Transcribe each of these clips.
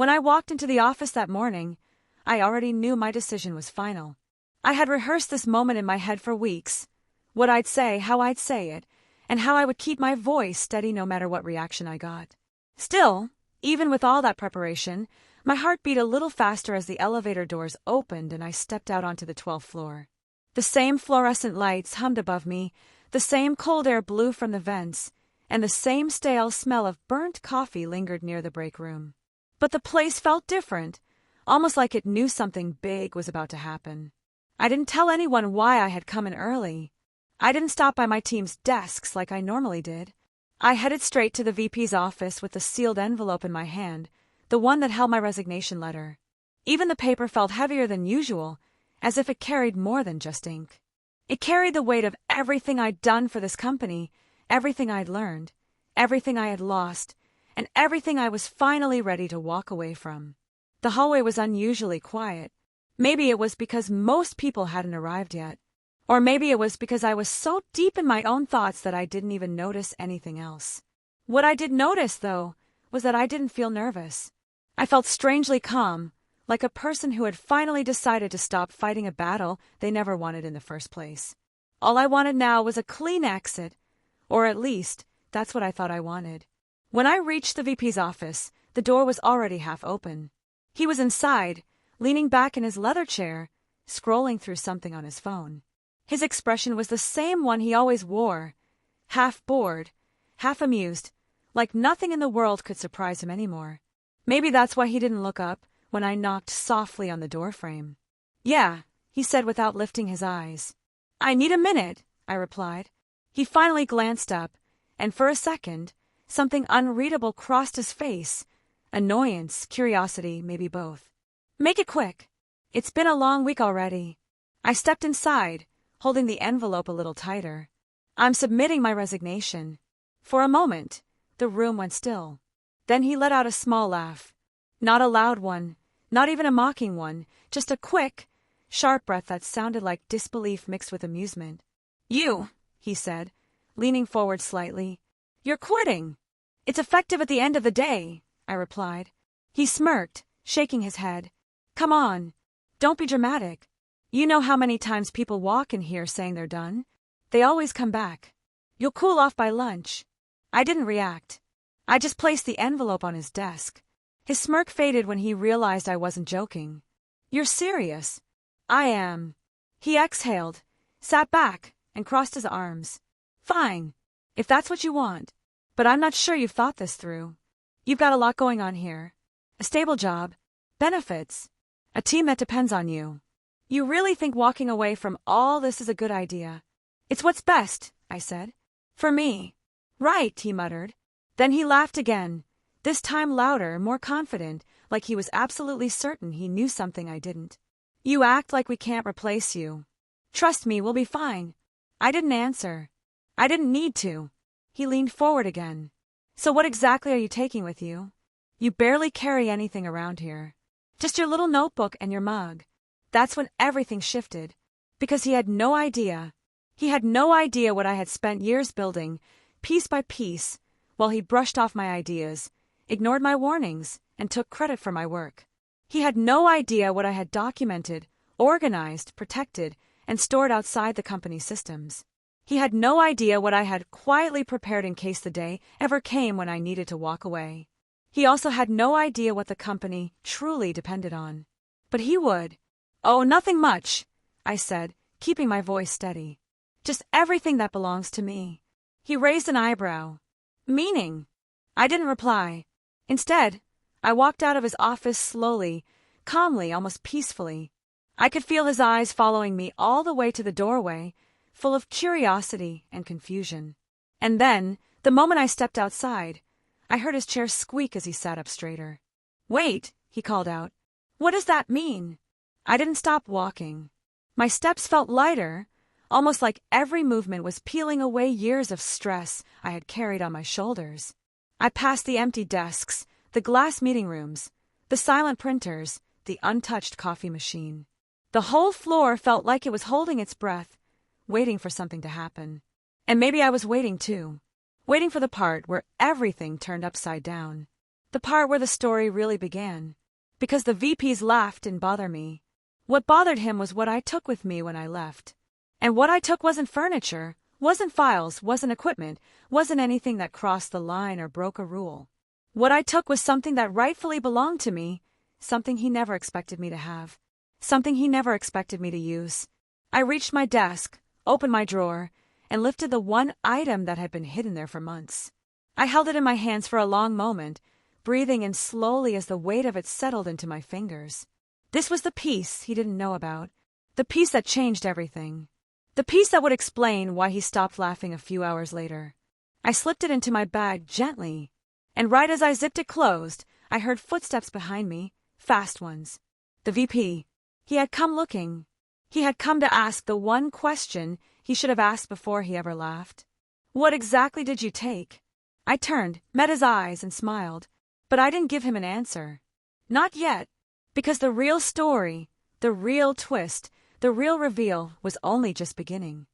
When I walked into the office that morning, I already knew my decision was final. I had rehearsed this moment in my head for weeks. What I'd say, how I'd say it, and how I would keep my voice steady no matter what reaction I got. Still, even with all that preparation, my heart beat a little faster as the elevator doors opened and I stepped out onto the 12th floor. The same fluorescent lights hummed above me, the same cold air blew from the vents, and the same stale smell of burnt coffee lingered near the break room. But the place felt different, almost like it knew something big was about to happen. I didn't tell anyone why I had come in early. I didn't stop by my team's desks like I normally did. I headed straight to the VP's office with the sealed envelope in my hand, the one that held my resignation letter. Even the paper felt heavier than usual, as if it carried more than just ink. It carried the weight of everything I'd done for this company, everything I'd learned, everything I had lost, and everything I was finally ready to walk away from. The hallway was unusually quiet. Maybe it was because most people hadn't arrived yet. Or maybe it was because I was so deep in my own thoughts that I didn't even notice anything else. What I did notice, though, was that I didn't feel nervous. I felt strangely calm, like a person who had finally decided to stop fighting a battle they never wanted in the first place. All I wanted now was a clean exit, or at least, that's what I thought I wanted. When I reached the VP's office, the door was already half open. He was inside, leaning back in his leather chair, scrolling through something on his phone. His expression was the same one he always wore, half bored, half amused, like nothing in the world could surprise him anymore. Maybe that's why he didn't look up when I knocked softly on the doorframe. "Yeah," he said without lifting his eyes. "I need a minute," I replied. He finally glanced up, and for a second, something unreadable crossed his face. Annoyance, curiosity, maybe both. "Make it quick. It's been a long week already." I stepped inside, holding the envelope a little tighter. "I'm submitting my resignation." For a moment, the room went still. Then he let out a small laugh. Not a loud one, not even a mocking one, just a quick, sharp breath that sounded like disbelief mixed with amusement. "You," he said, leaning forward slightly. "You're quitting." "It's effective at the end of the day," I replied. He smirked, shaking his head. "Come on. Don't be dramatic. You know how many times people walk in here saying they're done? They always come back. You'll cool off by lunch." I didn't react. I just placed the envelope on his desk. His smirk faded when he realized I wasn't joking. "You're serious?" "I am." He exhaled, sat back, and crossed his arms. "Fine, if that's what you want. But I'm not sure you've thought this through. You've got a lot going on here. A stable job, benefits, a team that depends on you. You really think walking away from all this is a good idea?" "It's what's best," I said. "For me." "Right," he muttered. Then he laughed again, this time louder, more confident, like he was absolutely certain he knew something I didn't. "You act like we can't replace you. Trust me, we'll be fine." I didn't answer. I didn't need to. He leaned forward again. "So what exactly are you taking with you? You barely carry anything around here. Just your little notebook and your mug." That's when everything shifted. Because he had no idea. He had no idea what I had spent years building, piece by piece, while he brushed off my ideas, ignored my warnings, and took credit for my work. He had no idea what I had documented, organized, protected, and stored outside the company's systems. He had no idea what I had quietly prepared in case the day ever came when I needed to walk away. He also had no idea what the company truly depended on. But he would. "Oh, nothing much," I said, keeping my voice steady. "Just everything that belongs to me." He raised an eyebrow. "Meaning?" I didn't reply. Instead, I walked out of his office slowly, calmly, almost peacefully. I could feel his eyes following me all the way to the doorway, full of curiosity and confusion. And then, the moment I stepped outside, I heard his chair squeak as he sat up straighter. "Wait," he called out. "What does that mean?" I didn't stop walking. My steps felt lighter, almost like every movement was peeling away years of stress I had carried on my shoulders. I passed the empty desks, the glass meeting rooms, the silent printers, the untouched coffee machine. The whole floor felt like it was holding its breath, waiting for something to happen. And maybe I was waiting too, waiting for the part where everything turned upside down. The part where the story really began. Because the VP's laugh didn't bother me. What bothered him was what I took with me when I left. And what I took wasn't furniture, wasn't files, wasn't equipment, wasn't anything that crossed the line or broke a rule. What I took was something that rightfully belonged to me, something he never expected me to have, something he never expected me to use. I reached my desk, opened my drawer, and lifted the one item that had been hidden there for months. I held it in my hands for a long moment, breathing in slowly as the weight of it settled into my fingers. This was the piece he didn't know about, the piece that changed everything, the piece that would explain why he stopped laughing a few hours later. I slipped it into my bag gently, and right as I zipped it closed, I heard footsteps behind me, fast ones. The VP. He had come looking. He had come to ask the one question he should have asked before he ever laughed. What exactly did you take? I turned, met his eyes, and smiled, but I didn't give him an answer. Not yet, because the real story, the real twist, the real reveal was only just beginning.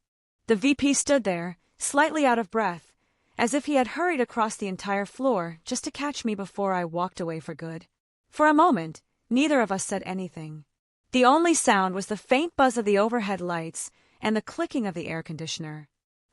The VP stood there, slightly out of breath, as if he had hurried across the entire floor just to catch me before I walked away for good. For a moment, neither of us said anything. The only sound was the faint buzz of the overhead lights and the clicking of the air conditioner.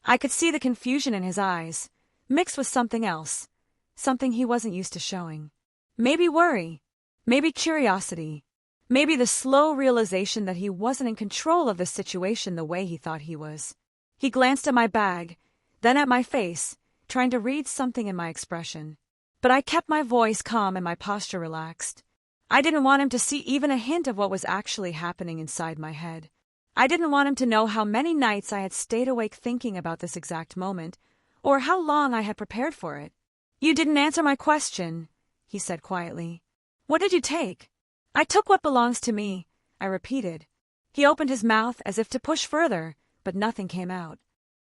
I could see the confusion in his eyes, mixed with something else, something he wasn't used to showing. Maybe worry, maybe curiosity, maybe the slow realization that he wasn't in control of the situation the way he thought he was. He glanced at my bag, then at my face, trying to read something in my expression. But I kept my voice calm and my posture relaxed. I didn't want him to see even a hint of what was actually happening inside my head. I didn't want him to know how many nights I had stayed awake thinking about this exact moment, or how long I had prepared for it. You didn't answer my question, he said quietly. What did you take? I took what belongs to me, I repeated. He opened his mouth as if to push further, but nothing came out.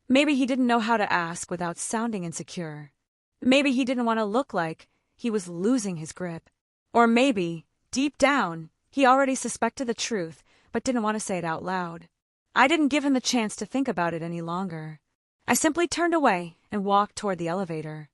Maybe he didn't know how to ask without sounding insecure. Maybe he didn't want to look like he was losing his grip. Or maybe, deep down, he already suspected the truth, but didn't want to say it out loud. I didn't give him the chance to think about it any longer. I simply turned away and walked toward the elevator.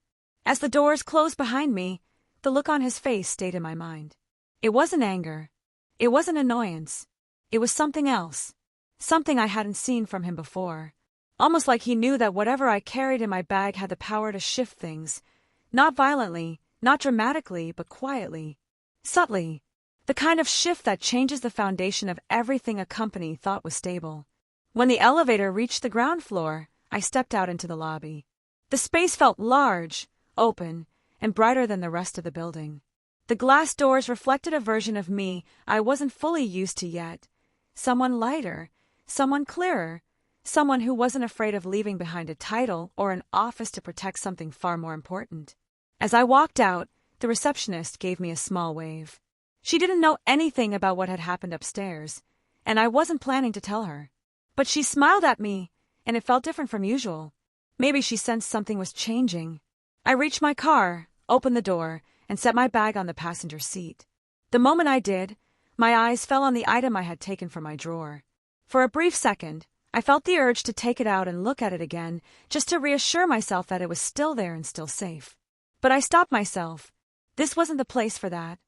As the doors closed behind me, the look on his face stayed in my mind. It wasn't anger. It wasn't annoyance. It was something else. Something I hadn't seen from him before. Almost like he knew that whatever I carried in my bag had the power to shift things. Not violently, not dramatically, but quietly. Subtly. The kind of shift that changes the foundation of everything a company thought was stable. When the elevator reached the ground floor, I stepped out into the lobby. The space felt large, open, and brighter than the rest of the building. The glass doors reflected a version of me I wasn't fully used to yet. Someone lighter, someone clearer, someone who wasn't afraid of leaving behind a title or an office to protect something far more important. As I walked out, the receptionist gave me a small wave. She didn't know anything about what had happened upstairs, and I wasn't planning to tell her. But she smiled at me, and it felt different from usual. Maybe she sensed something was changing. I reached my car, opened the door, and set my bag on the passenger seat. The moment I did, my eyes fell on the item I had taken from my drawer. For a brief second, I felt the urge to take it out and look at it again, just to reassure myself that it was still there and still safe. But I stopped myself. This wasn't the place for that.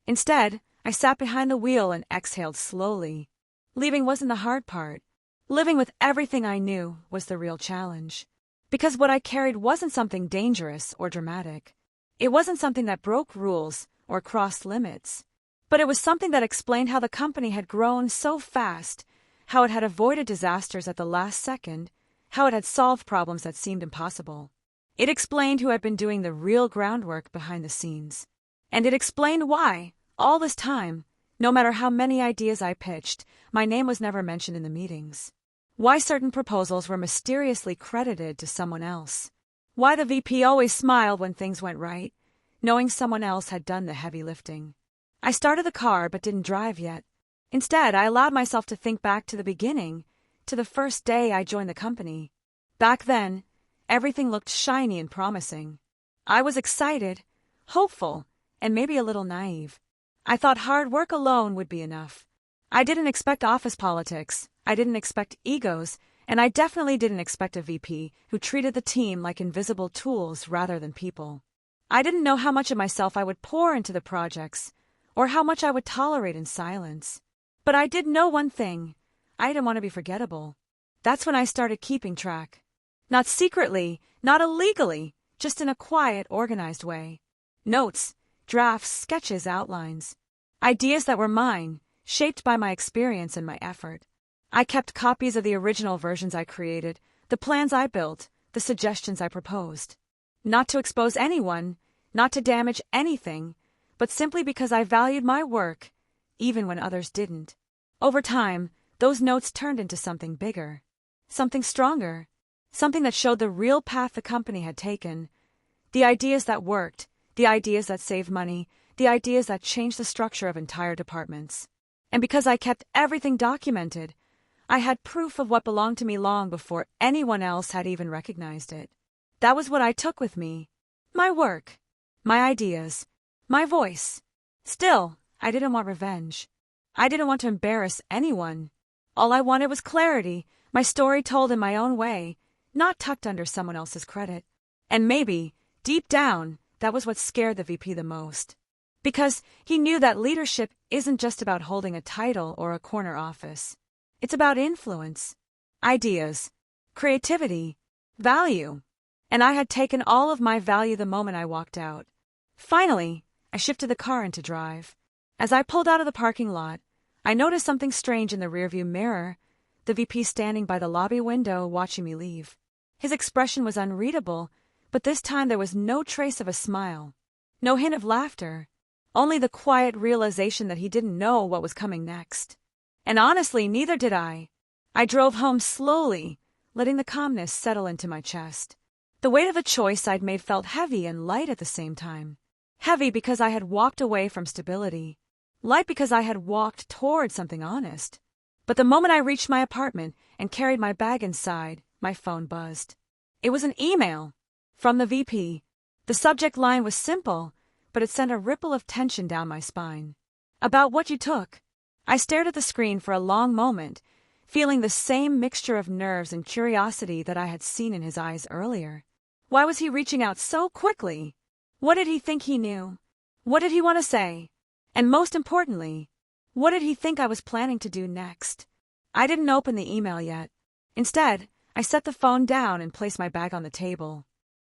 Instead, I sat behind the wheel and exhaled slowly. Leaving wasn't the hard part. Living with everything I knew was the real challenge. Because what I carried wasn't something dangerous or dramatic. It wasn't something that broke rules or crossed limits. But it was something that explained how the company had grown so fast, how it had avoided disasters at the last second, how it had solved problems that seemed impossible. It explained who had been doing the real groundwork behind the scenes. And it explained why, all this time, no matter how many ideas I pitched, my name was never mentioned in the meetings. Why certain proposals were mysteriously credited to someone else. Why the VP always smiled when things went right, knowing someone else had done the heavy lifting. I started the car but didn't drive yet. Instead, I allowed myself to think back to the beginning, to the first day I joined the company. Back then, everything looked shiny and promising. I was excited, hopeful, and maybe a little naive. I thought hard work alone would be enough. I didn't expect office politics, I didn't expect egos, and I definitely didn't expect a VP who treated the team like invisible tools rather than people. I didn't know how much of myself I would pour into the projects, or how much I would tolerate in silence. But I did know one thing: I didn't want to be forgettable. That's when I started keeping track. Not secretly, not illegally, just in a quiet, organized way. Notes, drafts, sketches, outlines. Ideas that were mine, shaped by my experience and my effort. I kept copies of the original versions I created, the plans I built, the suggestions I proposed. Not to expose anyone, not to damage anything, but simply because I valued my work, even when others didn't. Over time, those notes turned into something bigger, something stronger, something that showed the real path the company had taken, the ideas that worked, the ideas that saved money, the ideas that changed the structure of entire departments. And because I kept everything documented, I had proof of what belonged to me long before anyone else had even recognized it. That was what I took with me. My work, my ideas, my voice. Still, I didn't want revenge. I didn't want to embarrass anyone. All I wanted was clarity, my story told in my own way, not tucked under someone else's credit. And maybe, deep down, that was what scared the VP the most. Because he knew that leadership isn't just about holding a title or a corner office. It's about influence, ideas, creativity, value. And I had taken all of my value the moment I walked out. Finally, I shifted the car into drive. As I pulled out of the parking lot, I noticed something strange in the rearview mirror, the VP standing by the lobby window watching me leave. His expression was unreadable, but this time there was no trace of a smile, no hint of laughter, only the quiet realization that he didn't know what was coming next. And honestly, neither did I. I drove home slowly, letting the calmness settle into my chest. The weight of the choice I'd made felt heavy and light at the same time. Heavy because I had walked away from stability. Light because I had walked toward something honest. But the moment I reached my apartment and carried my bag inside, my phone buzzed. It was an email from the VP. The subject line was simple, but it sent a ripple of tension down my spine. About what you took. I stared at the screen for a long moment, feeling the same mixture of nerves and curiosity that I had seen in his eyes earlier. Why was he reaching out so quickly? What did he think he knew? What did he want to say? And most importantly, what did he think I was planning to do next? I didn't open the email yet. Instead, I set the phone down and placed my bag on the table.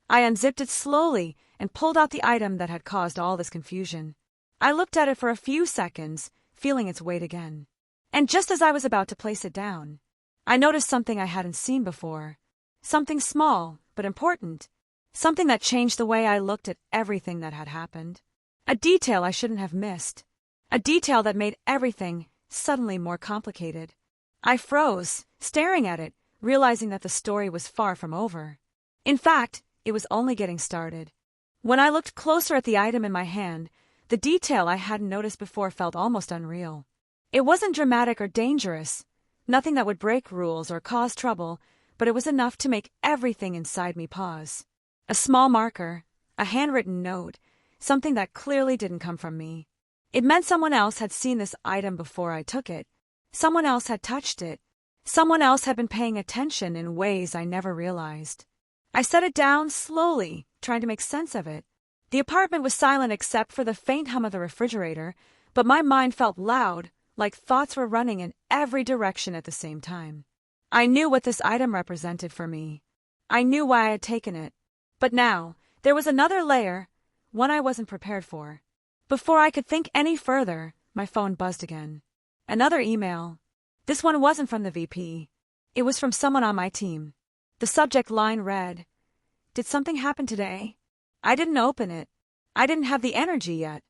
I unzipped it slowly and pulled out the item that had caused all this confusion. I looked at it for a few seconds, feeling its weight again. And just as I was about to place it down, I noticed something I hadn't seen before. Something small, but important. Something that changed the way I looked at everything that had happened. A detail I shouldn't have missed. A detail that made everything suddenly more complicated. I froze, staring at it, realizing that the story was far from over. In fact, it was only getting started. When I looked closer at the item in my hand, the detail I hadn't noticed before felt almost unreal. It wasn't dramatic or dangerous, nothing that would break rules or cause trouble, but it was enough to make everything inside me pause. A small marker, a handwritten note, something that clearly didn't come from me. It meant someone else had seen this item before I took it. Someone else had touched it. Someone else had been paying attention in ways I never realized. I set it down slowly, trying to make sense of it. The apartment was silent except for the faint hum of the refrigerator, but my mind felt loud, like thoughts were running in every direction at the same time. I knew what this item represented for me. I knew why I had taken it. But now, there was another layer, one I wasn't prepared for. Before I could think any further, my phone buzzed again. Another email. This one wasn't from the VP. It was from someone on my team. The subject line read, "Did something happen today?" I didn't open it. I didn't have the energy yet.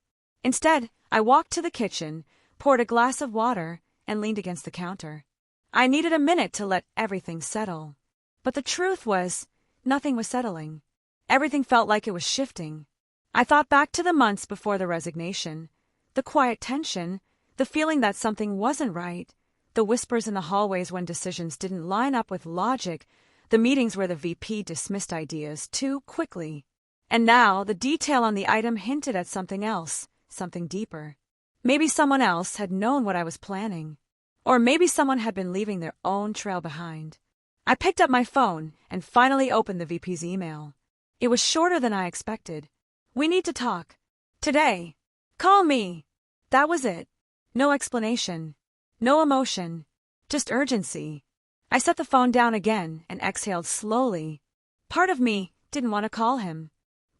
Instead, I walked to the kitchen, poured a glass of water, and leaned against the counter. I needed a minute to let everything settle. But the truth was, nothing was settling. Everything felt like it was shifting. I thought back to the months before the resignation, the quiet tension, the feeling that something wasn't right, the whispers in the hallways when decisions didn't line up with logic, the meetings where the VP dismissed ideas too quickly. And now, the detail on the item hinted at something else, something deeper. Maybe someone else had known what I was planning. Or maybe someone had been leaving their own trail behind. I picked up my phone and finally opened the VP's email. It was shorter than I expected. We need to talk. Today. Call me. That was it. No explanation. No emotion. Just urgency. I set the phone down again and exhaled slowly. Part of me didn't want to call him.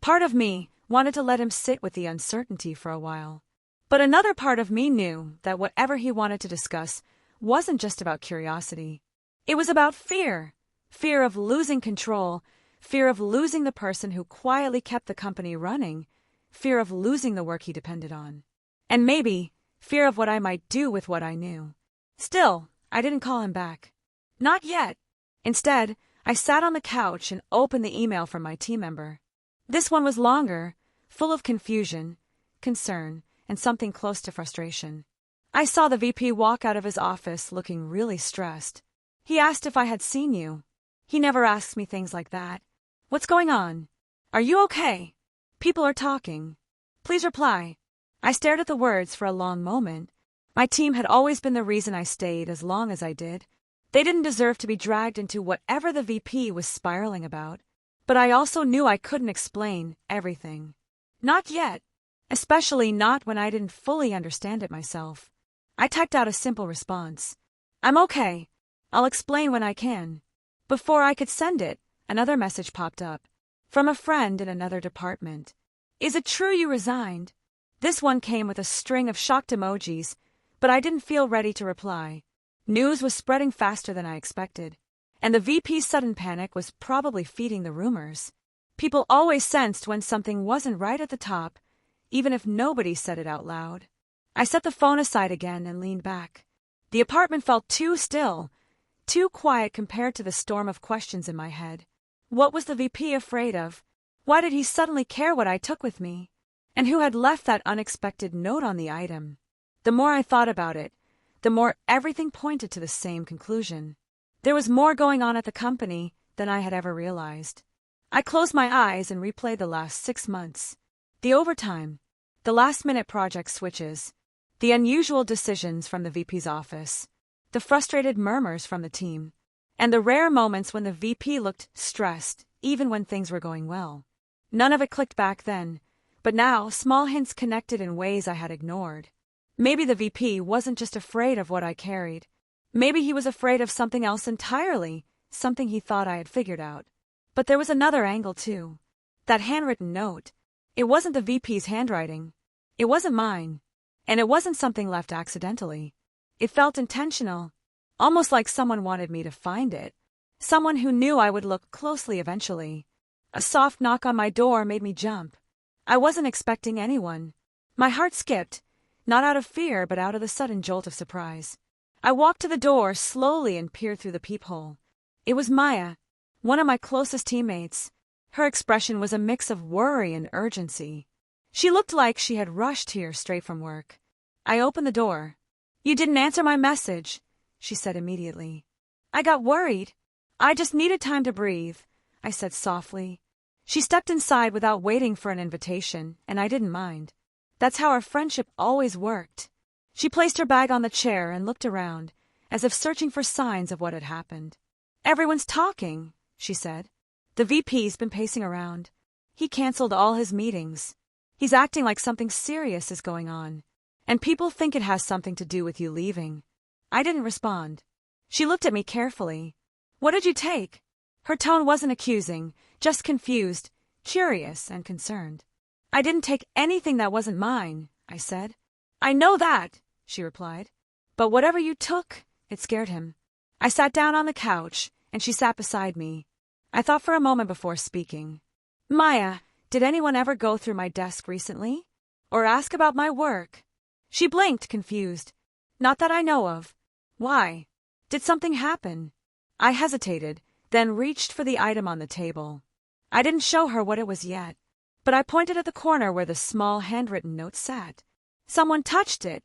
Part of me wanted to let him sit with the uncertainty for a while. But another part of me knew that whatever he wanted to discuss wasn't just about curiosity. It was about fear. Fear of losing control. Fear of losing the person who quietly kept the company running. Fear of losing the work he depended on. And maybe fear of what I might do with what I knew. Still, I didn't call him back. Not yet. Instead, I sat on the couch and opened the email from my team member. This one was longer, full of confusion, concern, and something close to frustration. I saw the VP walk out of his office looking really stressed. He asked if I had seen you. He never asks me things like that. What's going on? Are you okay? People are talking. Please reply. I stared at the words for a long moment. My team had always been the reason I stayed as long as I did. They didn't deserve to be dragged into whatever the VP was spiraling about. But I also knew I couldn't explain everything. Not yet. Especially not when I didn't fully understand it myself. I typed out a simple response. I'm okay. I'll explain when I can. Before I could send it, another message popped up. From a friend in another department. Is it true you resigned? This one came with a string of shocked emojis, but I didn't feel ready to reply. News was spreading faster than I expected, and the VP's sudden panic was probably feeding the rumors. People always sensed when something wasn't right at the top, even if nobody said it out loud. I set the phone aside again and leaned back. The apartment felt too still, too quiet compared to the storm of questions in my head. What was the VP afraid of? Why did he suddenly care what I took with me? And who had left that unexpected note on the item? The more I thought about it, the more everything pointed to the same conclusion. There was more going on at the company than I had ever realized. I closed my eyes and replayed the last 6 months. The overtime, the last-minute project switches, the unusual decisions from the VP's office, the frustrated murmurs from the team, and the rare moments when the VP looked stressed, even when things were going well. None of it clicked back then, but now small hints connected in ways I had ignored. Maybe the VP wasn't just afraid of what I carried. Maybe he was afraid of something else entirely, something he thought I had figured out. But there was another angle, too. That handwritten note. It wasn't the VP's handwriting. It wasn't mine. And it wasn't something left accidentally. It felt intentional, almost like someone wanted me to find it. Someone who knew I would look closely eventually. A soft knock on my door made me jump. I wasn't expecting anyone. My heart skipped, not out of fear but out of the sudden jolt of surprise. I walked to the door slowly and peered through the peephole. It was Maya, one of my closest teammates. Her expression was a mix of worry and urgency. She looked like she had rushed here straight from work. I opened the door. You didn't answer my message, she said immediately. I got worried. I just needed time to breathe, I said softly. She stepped inside without waiting for an invitation, and I didn't mind. That's how our friendship always worked. She placed her bag on the chair and looked around, as if searching for signs of what had happened. Everyone's talking, she said. The VP's been pacing around. He canceled all his meetings. He's acting like something serious is going on. And people think it has something to do with you leaving. I didn't respond. She looked at me carefully. What did you take? Her tone wasn't accusing, just confused, curious, and concerned. I didn't take anything that wasn't mine, I said. I know that, she replied. But whatever you took, it scared him. I sat down on the couch, and she sat beside me. I thought for a moment before speaking. Maya, did anyone ever go through my desk recently? Or ask about my work? She blinked, confused. Not that I know of. Why? Did something happen? I hesitated, then reached for the item on the table. I didn't show her what it was yet, but I pointed at the corner where the small handwritten note sat. Someone touched it,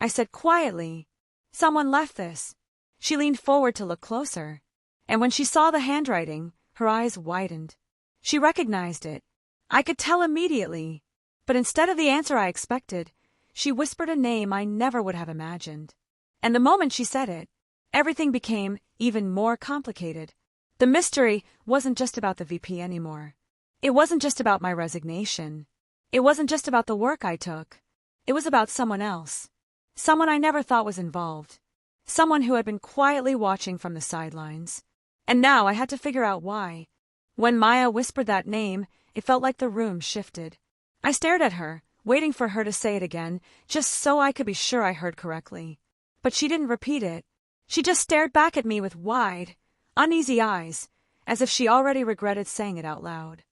I said quietly. Someone left this. She leaned forward to look closer, and when she saw the handwriting, her eyes widened. She recognized it. I could tell immediately, but instead of the answer I expected, she whispered a name I never would have imagined. And the moment she said it, everything became even more complicated. The mystery wasn't just about the VP anymore. It wasn't just about my resignation. It wasn't just about the work I took. It was about someone else. Someone I never thought was involved. Someone who had been quietly watching from the sidelines. And now I had to figure out why. When Maya whispered that name, it felt like the room shifted. I stared at her, waiting for her to say it again, just so I could be sure I heard correctly. But she didn't repeat it. She just stared back at me with wide, uneasy eyes, as if she already regretted saying it out loud.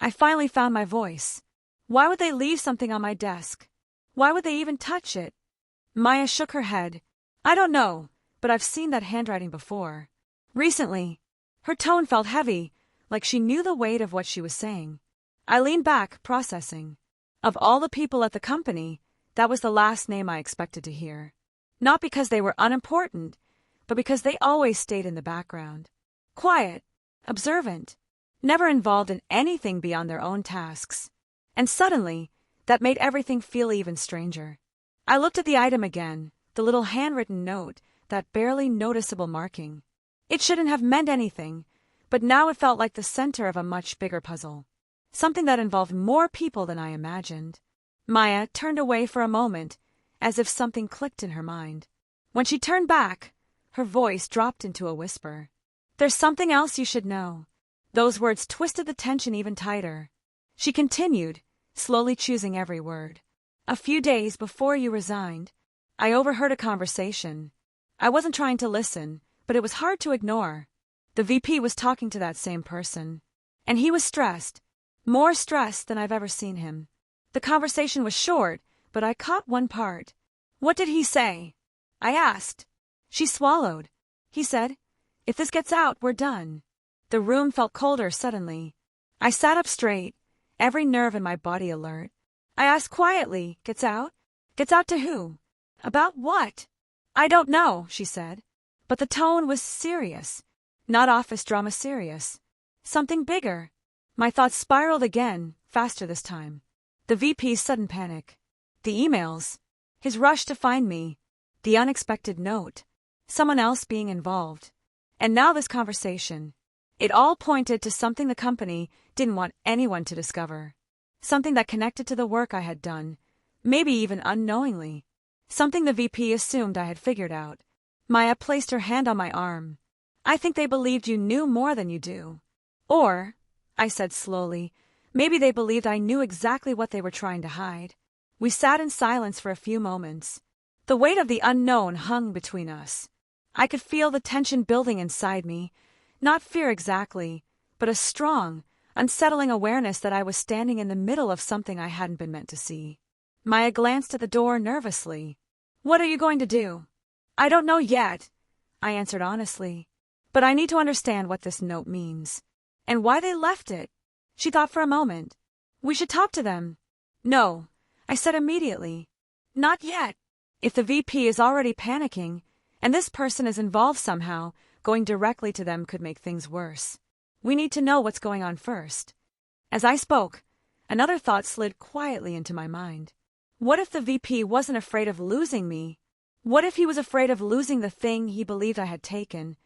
I finally found my voice. Why would they leave something on my desk? Why would they even touch it? Maya shook her head. I don't know, but I've seen that handwriting before. Recently. Her tone felt heavy, like she knew the weight of what she was saying. I leaned back, processing. Of all the people at the company, that was the last name I expected to hear. Not because they were unimportant, but because they always stayed in the background. Quiet, observant, never involved in anything beyond their own tasks. And suddenly, that made everything feel even stranger. I looked at the item again, the little handwritten note, that barely noticeable marking. It shouldn't have meant anything, but now it felt like the center of a much bigger puzzle. Something that involved more people than I imagined. Maya turned away for a moment, as if something clicked in her mind. When she turned back, her voice dropped into a whisper. There's something else you should know. Those words twisted the tension even tighter. She continued, slowly choosing every word. A few days before you resigned, I overheard a conversation. I wasn't trying to listen, but it was hard to ignore. The VP was talking to that same person. And he was stressed. More stressed than I've ever seen him. The conversation was short, but I caught one part. What did he say? I asked. She swallowed. He said, if this gets out, we're done. The room felt colder suddenly. I sat up straight, every nerve in my body alert. I asked quietly, gets out? Gets out to who? About what? I don't know, she said. But the tone was serious. Not office drama serious. Something bigger. My thoughts spiraled again, faster this time. The VP's sudden panic. The emails. His rush to find me. The unexpected note. Someone else being involved. And now this conversation. It all pointed to something the company didn't want anyone to discover. Something that connected to the work I had done, maybe even unknowingly. Something the VP assumed I had figured out. Maya placed her hand on my arm. I think they believed you knew more than you do. Or, I said slowly, maybe they believed I knew exactly what they were trying to hide. We sat in silence for a few moments. The weight of the unknown hung between us. I could feel the tension building inside me, not fear exactly, but a strong, unsettling awareness that I was standing in the middle of something I hadn't been meant to see. Maya glanced at the door nervously. What are you going to do? I don't know yet, I answered honestly. But I need to understand what this note means. And why they left it. She thought for a moment. We should talk to them. No, I said immediately. Not yet. If the VP is already panicking, and this person is involved somehow, going directly to them could make things worse. We need to know what's going on first. As I spoke, another thought slid quietly into my mind. What if the VP wasn't afraid of losing me? What if he was afraid of losing the thing he believed I had taken,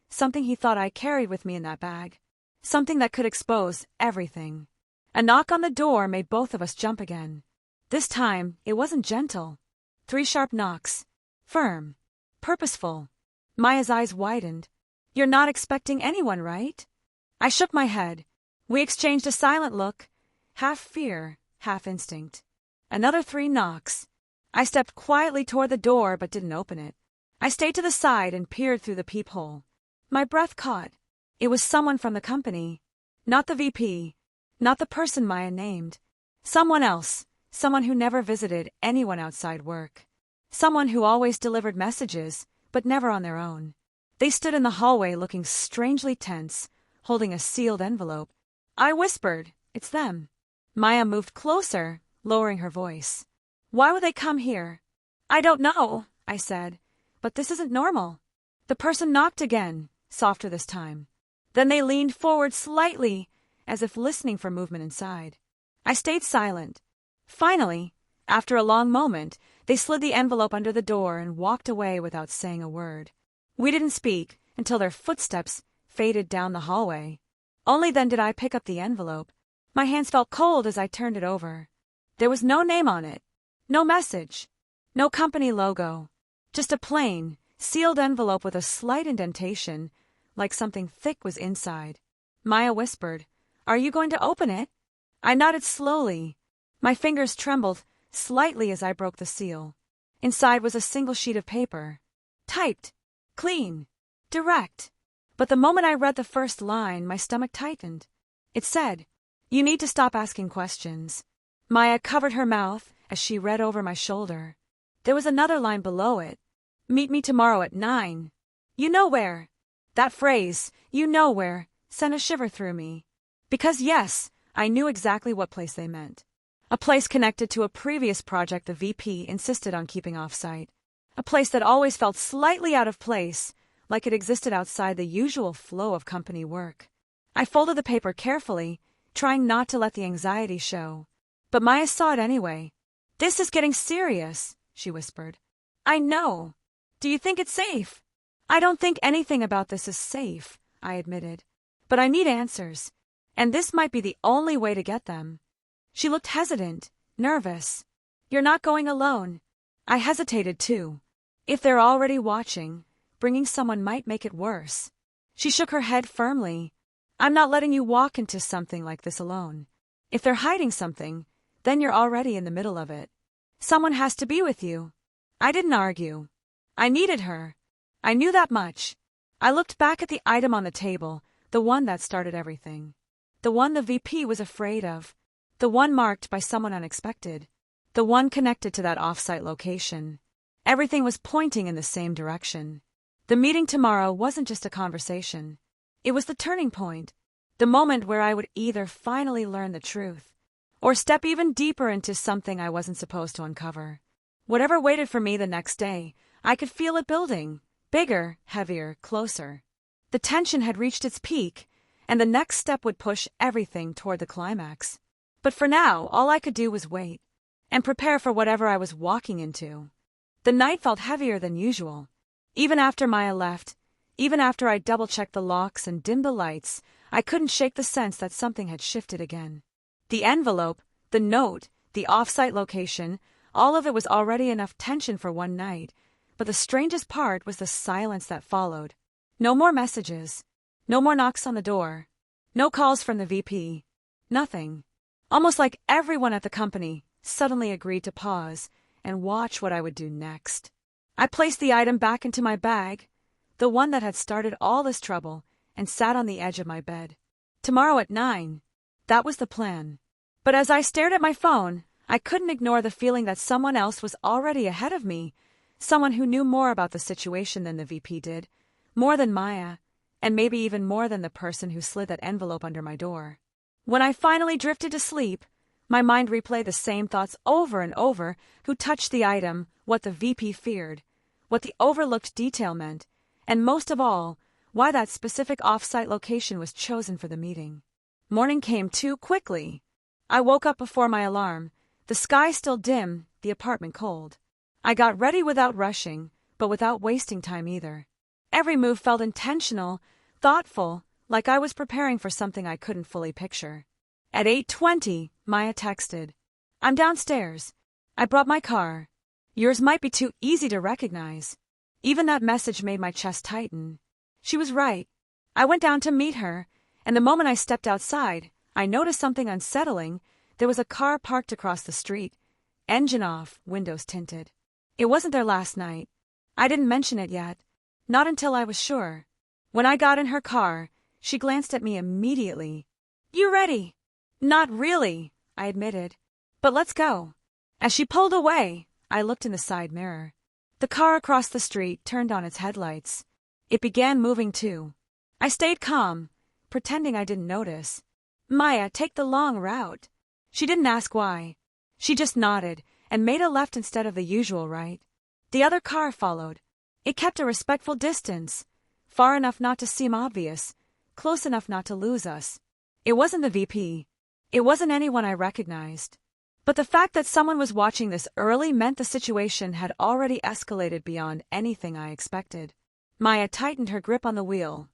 something he thought I carried with me in that bag, something that could expose everything? A knock on the door made both of us jump again. This time, it wasn't gentle. 3 sharp knocks. Firm. Purposeful. Maya's eyes widened. You're not expecting anyone, right? I shook my head. We exchanged a silent look, half fear, half instinct. Another 3 knocks. I stepped quietly toward the door but didn't open it. I stayed to the side and peered through the peephole. My breath caught. It was someone from the company. Not the VP. Not the person Maya named. Someone else. Someone who never visited anyone outside work. Someone who always delivered messages, but never on their own. They stood in the hallway looking strangely tense, holding a sealed envelope. I whispered, it's them. Maya moved closer, lowering her voice. Why would they come here? I don't know, I said, but this isn't normal. The person knocked again, softer this time. Then they leaned forward slightly, as if listening for movement inside. I stayed silent. Finally, after a long moment, they slid the envelope under the door and walked away without saying a word. We didn't speak until their footsteps faded down the hallway. Only then did I pick up the envelope. My hands felt cold as I turned it over. There was no name on it, no message, no company logo, just a plain, sealed envelope with a slight indentation, like something thick was inside. Maya whispered, "Are you going to open it?" I nodded slowly. My fingers trembled slightly as I broke the seal. Inside was a single sheet of paper. Typed. Clean. Direct. But the moment I read the first line, my stomach tightened. It said, "You need to stop asking questions." Maya covered her mouth as she read over my shoulder. There was another line below it. "Meet me tomorrow at 9. You know where." That phrase, "you know where," sent a shiver through me. Because yes, I knew exactly what place they meant. A place connected to a previous project the VP insisted on keeping off-site. A place that always felt slightly out of place, like it existed outside the usual flow of company work. I folded the paper carefully, trying not to let the anxiety show. But Maya saw it anyway. "This is getting serious," she whispered. "I know. Do you think it's safe?" "I don't think anything about this is safe," I admitted. "But I need answers, and this might be the only way to get them." She looked hesitant, nervous. "You're not going alone." I hesitated too. If they're already watching, bringing someone might make it worse. She shook her head firmly. "I'm not letting you walk into something like this alone. If they're hiding something, then you're already in the middle of it. Someone has to be with you." I didn't argue. I needed her. I knew that much. I looked back at the item on the table, the one that started everything. The one the VP was afraid of. The one marked by someone unexpected. The one connected to that off-site location. Everything was pointing in the same direction. The meeting tomorrow wasn't just a conversation. It was the turning point. The moment where I would either finally learn the truth, or step even deeper into something I wasn't supposed to uncover. Whatever waited for me the next day, I could feel it building. Bigger, heavier, closer. The tension had reached its peak, and the next step would push everything toward the climax. But for now, all I could do was wait, and prepare for whatever I was walking into. The night felt heavier than usual. Even after Maya left, even after I double-checked the locks and dimmed the lights, I couldn't shake the sense that something had shifted again. The envelope, the note, the off-site location, all of it was already enough tension for one night, but the strangest part was the silence that followed. No more messages. No more knocks on the door. No calls from the VP. Nothing. Almost like everyone at the company suddenly agreed to pause and watch what I would do next. I placed the item back into my bag, the one that had started all this trouble, and sat on the edge of my bed. Tomorrow at 9. That was the plan. But as I stared at my phone, I couldn't ignore the feeling that someone else was already ahead of me, someone who knew more about the situation than the VP did, more than Maya, and maybe even more than the person who slid that envelope under my door. When I finally drifted to sleep, my mind replayed the same thoughts over and over: who touched the item, what the VP feared, what the overlooked detail meant, and most of all, why that specific off-site location was chosen for the meeting. Morning came too quickly. I woke up before my alarm, the sky still dim, the apartment cold. I got ready without rushing, but without wasting time either. Every move felt intentional, thoughtful, like I was preparing for something I couldn't fully picture. At 8:20, Maya texted, "I'm downstairs. I brought my car. Yours might be too easy to recognize." Even that message made my chest tighten. She was right. I went down to meet her, and the moment I stepped outside, I noticed something unsettling. There was a car parked across the street, engine off, windows tinted. It wasn't there last night. I didn't mention it yet, not until I was sure. When I got in her car, she glanced at me immediately. "You ready?" "Not really," I admitted. "But let's go." As she pulled away, I looked in the side mirror. The car across the street turned on its headlights. It began moving too. I stayed calm, pretending I didn't notice. "Maya, take the long route." She didn't ask why. She just nodded and made a left instead of the usual right. The other car followed. It kept a respectful distance, far enough not to seem obvious, close enough not to lose us. It wasn't the VP. It wasn't anyone I recognized. But the fact that someone was watching this early meant the situation had already escalated beyond anything I expected. Maya tightened her grip on the wheel.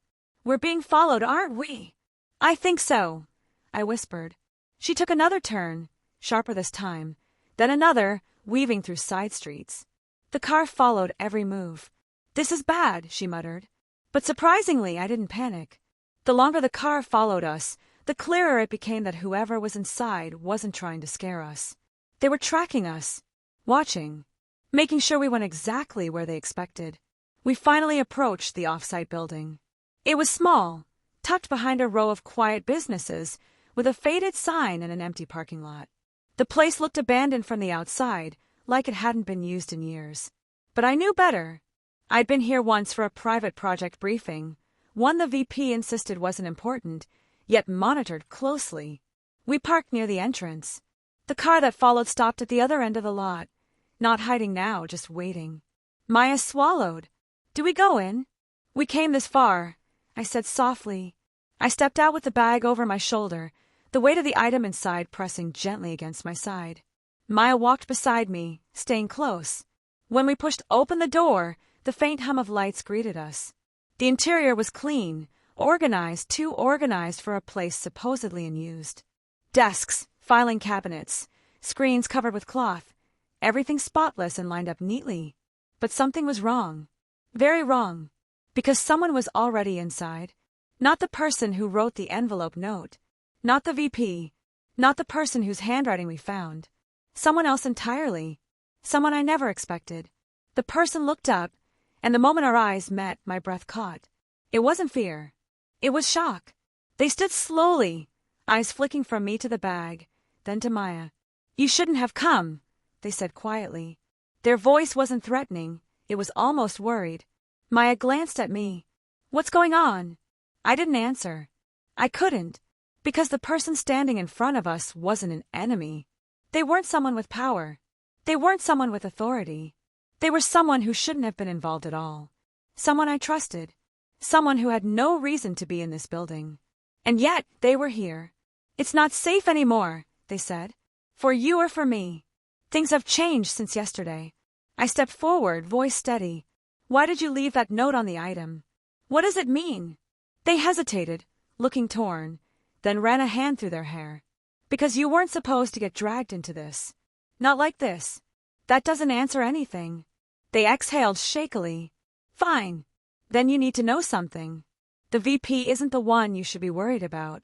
"We're being followed, aren't we?" "I think so," I whispered. She took another turn. sharper this time, then another, weaving through side streets. The car followed every move. "This is bad," she muttered. But surprisingly, I didn't panic. The longer the car followed us, the clearer it became that whoever was inside wasn't trying to scare us. They were tracking us, watching, making sure we went exactly where they expected. We finally approached the off-site building. It was small, tucked behind a row of quiet businesses, with a faded sign and an empty parking lot. The place looked abandoned from the outside, like it hadn't been used in years. But I knew better. I'd been here once for a private project briefing, one the VP insisted wasn't important, yet monitored closely. We parked near the entrance. The car that followed stopped at the other end of the lot, not hiding now, just waiting. Maya swallowed. "Do we go in?" "We came this far," I said softly. I stepped out with the bag over my shoulder, the weight of the item inside pressing gently against my side. Maya walked beside me, staying close. When we pushed open the door, the faint hum of lights greeted us. The interior was clean, organized, too organized for a place supposedly unused. Desks, filing cabinets, screens covered with cloth, everything spotless and lined up neatly. But something was wrong. Very wrong. Because someone was already inside. Not the person who wrote the envelope note. Not the VP. Not the person whose handwriting we found. Someone else entirely. Someone I never expected. The person looked up, and the moment our eyes met, my breath caught. It wasn't fear. It was shock. They stood slowly, eyes flicking from me to the bag, then to Maya. "You shouldn't have come," they said quietly. Their voice wasn't threatening, it was almost worried. Maya glanced at me. "What's going on?" I didn't answer. I couldn't, because the person standing in front of us wasn't an enemy. They weren't someone with power. They weren't someone with authority. They were someone who shouldn't have been involved at all. Someone I trusted. Someone who had no reason to be in this building. And yet, they were here. "It's not safe anymore," they said. "For you or for me. Things have changed since yesterday." I stepped forward, voice steady. "Why did you leave that note on the item? What does it mean?" They hesitated, looking torn, then ran a hand through their hair. "Because you weren't supposed to get dragged into this. Not like this. That doesn't answer anything." They exhaled shakily. "Fine. Then you need to know something. The VP isn't the one you should be worried about."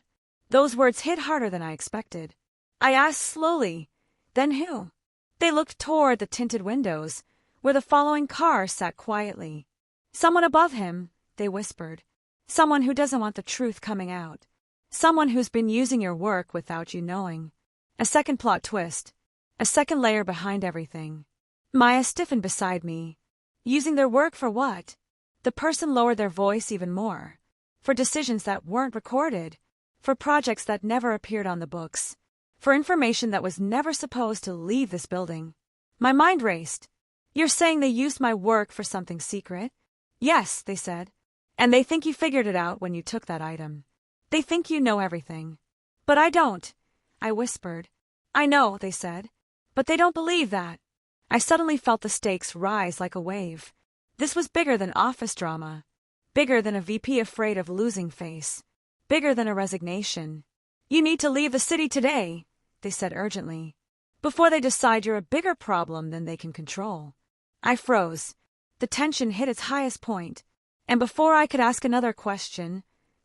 Those words hit harder than I expected. I asked slowly, "Then who?" They looked toward the tinted windows, where the following car sat quietly. "Someone above him," they whispered. "Someone who doesn't want the truth coming out. Someone who's been using your work without you knowing." A second plot twist. A second layer behind everything. Maya stiffened beside me. Using their work for what? The person lowered their voice even more. For decisions that weren't recorded. For projects that never appeared on the books. For information that was never supposed to leave this building. My mind raced. "You're saying they used my work for something secret?" "Yes," they said. "And they think you figured it out when you took that item. They think you know everything." "But I don't," I whispered. "I know," they said. "But they don't believe that." I suddenly felt the stakes rise like a wave. This was bigger than office drama. Bigger than a VP afraid of losing face. Bigger than a resignation. "You need to leave the city today," they said urgently. "Before they decide you're a bigger problem than they can control." I froze. The tension hit its highest point. And before I could ask another question,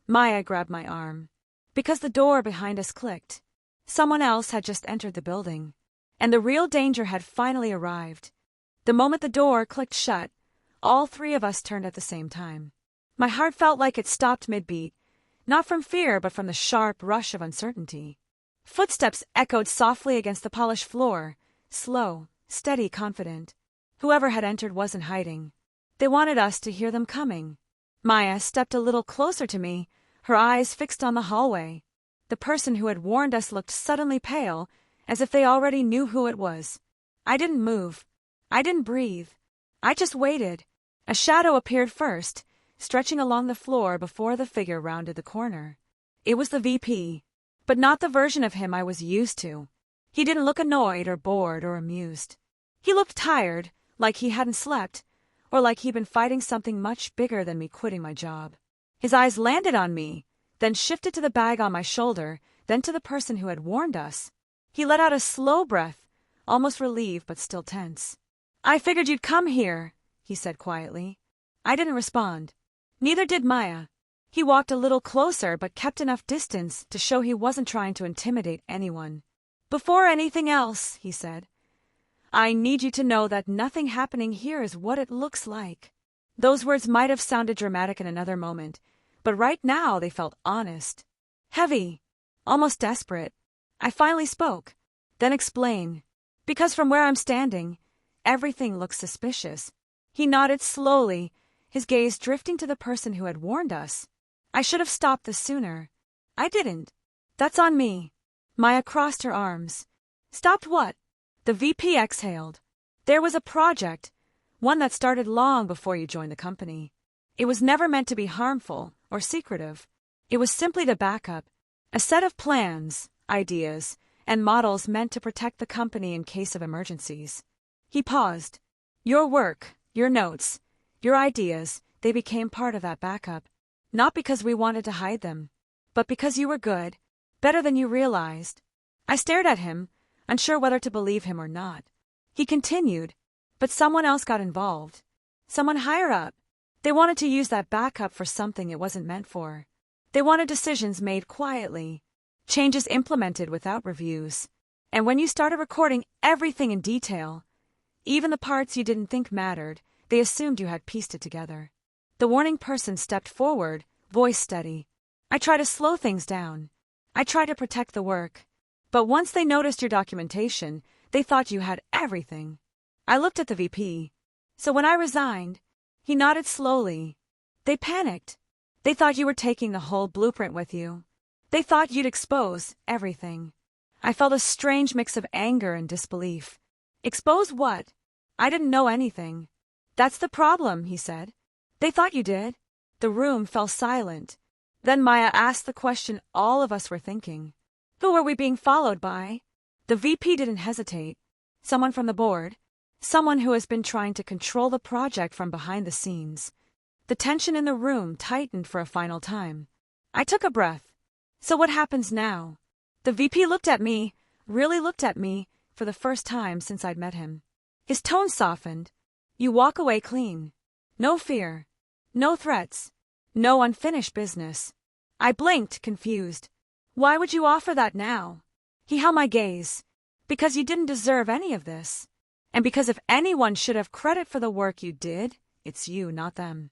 Maya grabbed my arm. Because the door behind us clicked. Someone else had just entered the building. And the real danger had finally arrived. The moment the door clicked shut, all three of us turned at the same time. My heart felt like it stopped mid-beat, not from fear but from the sharp rush of uncertainty. Footsteps echoed softly against the polished floor, slow, steady, confident. Whoever had entered wasn't hiding. They wanted us to hear them coming. Maya stepped a little closer to me, her eyes fixed on the hallway. The person who had warned us looked suddenly pale, as if they already knew who it was. I didn't move. I didn't breathe. I just waited. A shadow appeared first, stretching along the floor before the figure rounded the corner. It was the VP, but not the version of him I was used to. He didn't look annoyed or bored or amused. He looked tired, like he hadn't slept, or like he'd been fighting something much bigger than me quitting my job. His eyes landed on me, then shifted to the bag on my shoulder, then to the person who had warned us. He let out a slow breath, almost relieved but still tense. "I figured you'd come here," he said quietly. I didn't respond. Neither did Maya. He walked a little closer but kept enough distance to show he wasn't trying to intimidate anyone. "Before anything else," he said, "I need you to know that nothing happening here is what it looks like." Those words might have sounded dramatic in another moment, but right now they felt honest. Heavy. Almost desperate. I finally spoke. "Then explain. Because from where I'm standing, everything looks suspicious." He nodded slowly, his gaze drifting to the person who had warned us. "I should have stopped this sooner. I didn't. That's on me." Maya crossed her arms. "Stopped what?" The VP exhaled. "There was a project, one that started long before you joined the company. It was never meant to be harmful or secretive. It was simply to back up a set of plans, ideas, and models meant to protect the company in case of emergencies." He paused. "Your work, your notes, your ideas, they became part of that backup. Not because we wanted to hide them, but because you were good, better than you realized." I stared at him, unsure whether to believe him or not. He continued, "But someone else got involved. Someone higher up. They wanted to use that backup for something it wasn't meant for. They wanted decisions made quietly, changes implemented without reviews. And when you started recording everything in detail, even the parts you didn't think mattered, they assumed you had pieced it together." The warning person stepped forward, voice steady. "I try to slow things down. I try to protect the work. But once they noticed your documentation, they thought you had everything." I looked at the VP. "So when I resigned," he nodded slowly, "they panicked. They thought you were taking the whole blueprint with you. They thought you'd expose everything." I felt a strange mix of anger and disbelief. "Expose what? I didn't know anything." "That's the problem," he said. "They thought you did." The room fell silent. Then Maya asked the question all of us were thinking. Who were we being followed by? The VP didn't hesitate. Someone from the board. Someone who has been trying to control the project from behind the scenes. The tension in the room tightened for a final time. I took a breath. "So what happens now?" The VP looked at me, really looked at me, for the first time since I'd met him. His tone softened. "You walk away clean. No fear. No threats. No unfinished business." I blinked, confused. "Why would you offer that now?" He held my gaze. "Because you didn't deserve any of this. And because if anyone should have credit for the work you did, it's you, not them."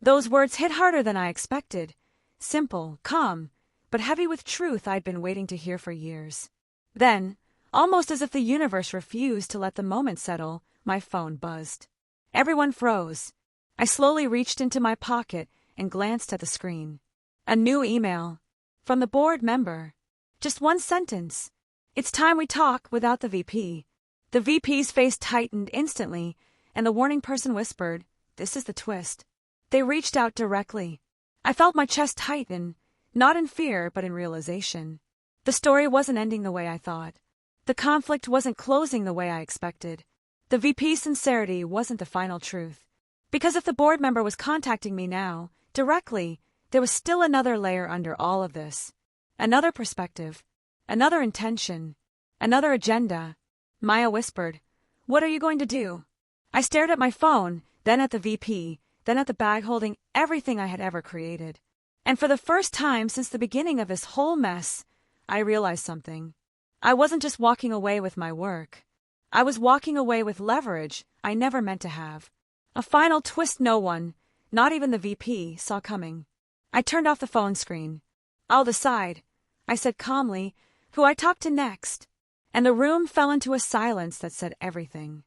Those words hit harder than I expected. Simple, calm, but heavy with truth I'd been waiting to hear for years. Then, almost as if the universe refused to let the moment settle, my phone buzzed. Everyone froze. I slowly reached into my pocket and glanced at the screen. A new email. From the board member. Just one sentence. "It's time we talk," without the VP. The VP's face tightened instantly, and the warning person whispered, "This is the twist." They reached out directly. I felt my chest tighten, not in fear but in realization. The story wasn't ending the way I thought. The conflict wasn't closing the way I expected. The VP's sincerity wasn't the final truth. Because if the board member was contacting me now, directly, there was still another layer under all of this. Another perspective. Another intention. Another agenda. Maya whispered, "What are you going to do?" I stared at my phone, then at the VP, then at the bag holding everything I had ever created. And for the first time since the beginning of this whole mess, I realized something. I wasn't just walking away with my work. I was walking away with leverage I never meant to have. A final twist no one, not even the VP, saw coming. I turned off the phone screen. "I'll decide," I said calmly, "who I talk to next." And the room fell into a silence that said everything.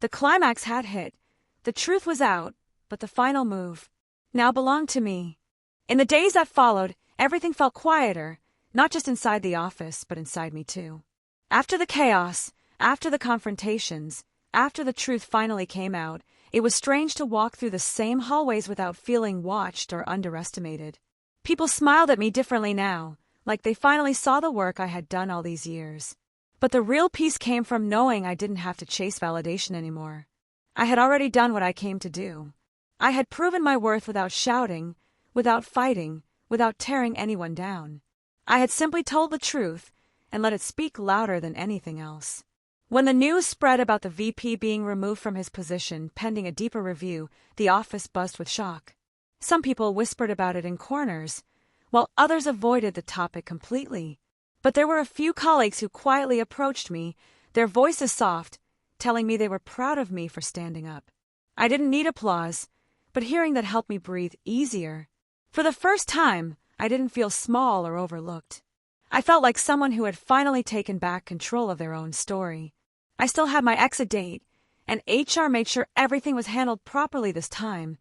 The climax had hit. The truth was out, but the final move now belonged to me. In the days that followed, everything felt quieter, not just inside the office, but inside me too. After the chaos, after the confrontations, after the truth finally came out, it was strange to walk through the same hallways without feeling watched or underestimated. People smiled at me differently now, like they finally saw the work I had done all these years. But the real peace came from knowing I didn't have to chase validation anymore. I had already done what I came to do. I had proven my worth without shouting, without fighting, without tearing anyone down. I had simply told the truth, and let it speak louder than anything else. When the news spread about the VP being removed from his position pending a deeper review, the office buzzed with shock. Some people whispered about it in corners, while others avoided the topic completely. But there were a few colleagues who quietly approached me, their voices soft, telling me they were proud of me for standing up. I didn't need applause, but hearing that helped me breathe easier. For the first time, I didn't feel small or overlooked. I felt like someone who had finally taken back control of their own story. I still had my exit date, and HR made sure everything was handled properly this time.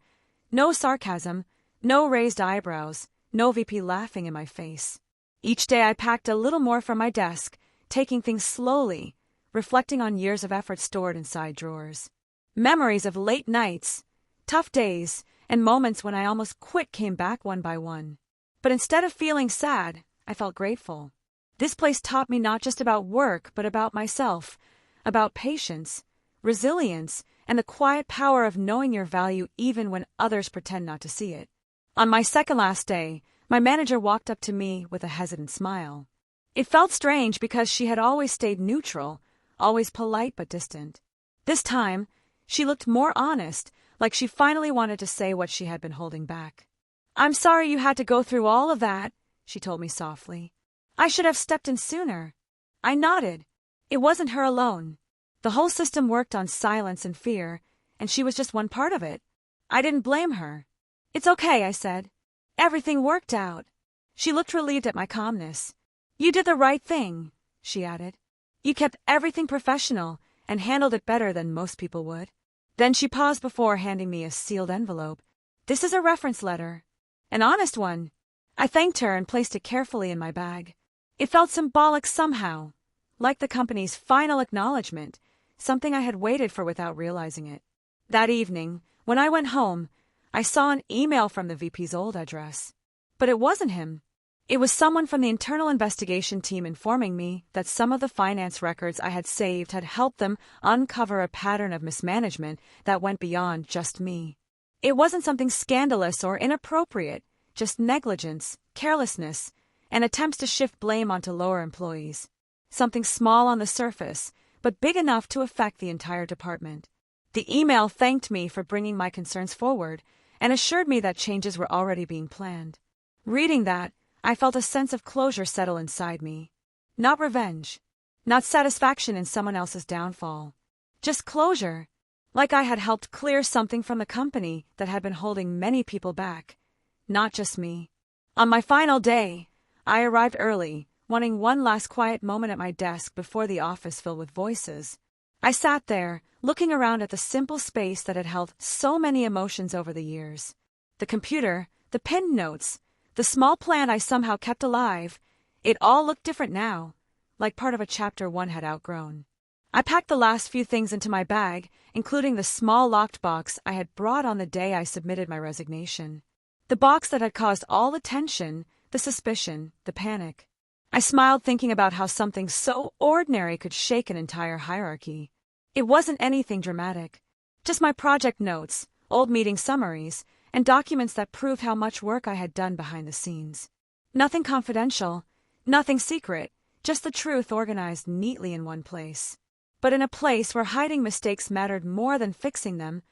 No sarcasm, no raised eyebrows, no VP laughing in my face. Each day I packed a little more from my desk, taking things slowly, reflecting on years of effort stored inside drawers. Memories of late nights, tough days, and moments when I almost quit came back one by one. But instead of feeling sad, I felt grateful. This place taught me not just about work, but about myself, about patience, resilience, and the quiet power of knowing your value even when others pretend not to see it. On my second last day, my manager walked up to me with a hesitant smile. It felt strange because she had always stayed neutral, always polite but distant. This time, she looked more honest, like she finally wanted to say what she had been holding back. "I'm sorry you had to go through all of that," she told me softly. "I should have stepped in sooner." I nodded. It wasn't her alone. The whole system worked on silence and fear, and she was just one part of it. I didn't blame her. "It's okay," I said. "Everything worked out." She looked relieved at my calmness. "You did the right thing," she added. "You kept everything professional and handled it better than most people would." Then she paused before handing me a sealed envelope. "This is a reference letter. An honest one." I thanked her and placed it carefully in my bag. It felt symbolic somehow, like the company's final acknowledgement, something I had waited for without realizing it. That evening, when I went home, I saw an email from the VP's old address. But it wasn't him. It was someone from the internal investigation team informing me that some of the finance records I had saved had helped them uncover a pattern of mismanagement that went beyond just me. It wasn't something scandalous or inappropriate, just negligence, carelessness, and attempts to shift blame onto lower employees. Something small on the surface, but big enough to affect the entire department. The email thanked me for bringing my concerns forward and assured me that changes were already being planned. Reading that, I felt a sense of closure settle inside me. Not revenge, not satisfaction in someone else's downfall. Just closure, like I had helped clear something from the company that had been holding many people back, not just me. On my final day, I arrived early, wanting one last quiet moment at my desk before the office filled with voices. I sat there, looking around at the simple space that had held so many emotions over the years. The computer, the pinned notes, the small plan I somehow kept alive, it all looked different now, like part of a chapter one had outgrown. I packed the last few things into my bag, including the small locked box I had brought on the day I submitted my resignation. The box that had caused all the tension, the suspicion, the panic. I smiled thinking about how something so ordinary could shake an entire hierarchy. It wasn't anything dramatic. Just my project notes, old meeting summaries, and documents that proved how much work I had done behind the scenes. Nothing confidential, nothing secret, just the truth organized neatly in one place. But in a place where hiding mistakes mattered more than fixing them,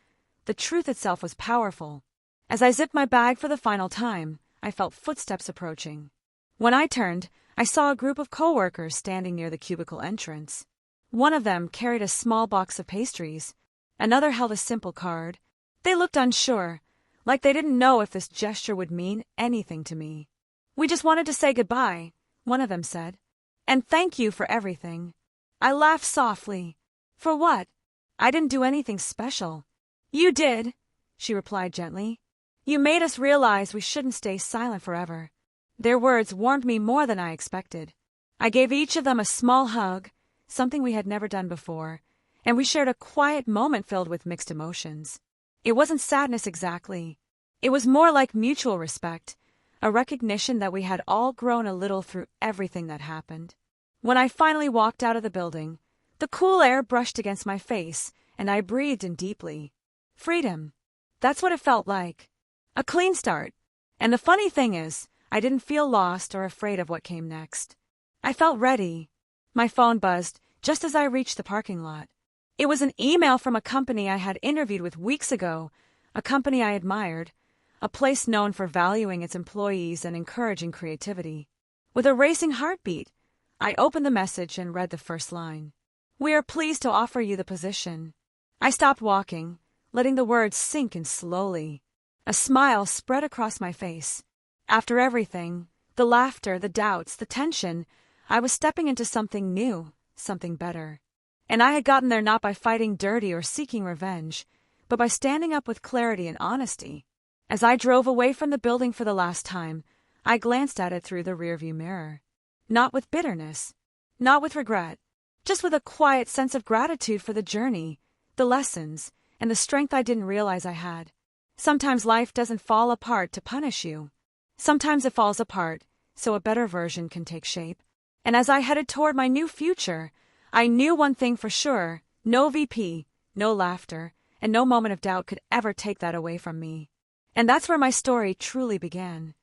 the truth itself was powerful. As I zipped my bag for the final time, I felt footsteps approaching. When I turned, I saw a group of coworkers standing near the cubicle entrance. One of them carried a small box of pastries. Another held a simple card. They looked unsure, like they didn't know if this gesture would mean anything to me. "We just wanted to say goodbye," one of them said. "And thank you for everything." I laughed softly. "For what? I didn't do anything special." "You did," she replied gently. "You made us realize we shouldn't stay silent forever." Their words warmed me more than I expected. I gave each of them a small hug, something we had never done before, and we shared a quiet moment filled with mixed emotions. It wasn't sadness exactly. It was more like mutual respect, a recognition that we had all grown a little through everything that happened. When I finally walked out of the building, the cool air brushed against my face, and I breathed in deeply. Freedom. That's what it felt like. A clean start. And the funny thing is, I didn't feel lost or afraid of what came next. I felt ready. My phone buzzed just as I reached the parking lot. It was an email from a company I had interviewed with weeks ago, a company I admired, a place known for valuing its employees and encouraging creativity. With a racing heartbeat, I opened the message and read the first line. "We are pleased to offer you the position." I stopped walking, letting the words sink in slowly. A smile spread across my face. After everything, the laughter, the doubts, the tension, I was stepping into something new, something better. And I had gotten there not by fighting dirty or seeking revenge, but by standing up with clarity and honesty. As I drove away from the building for the last time, I glanced at it through the rearview mirror. Not with bitterness, not with regret, just with a quiet sense of gratitude for the journey, the lessons, and the strength I didn't realize I had. Sometimes life doesn't fall apart to punish you. Sometimes it falls apart so a better version can take shape. And as I headed toward my new future, I knew one thing for sure: no VP, no laughter, and no moment of doubt could ever take that away from me. And that's where my story truly began.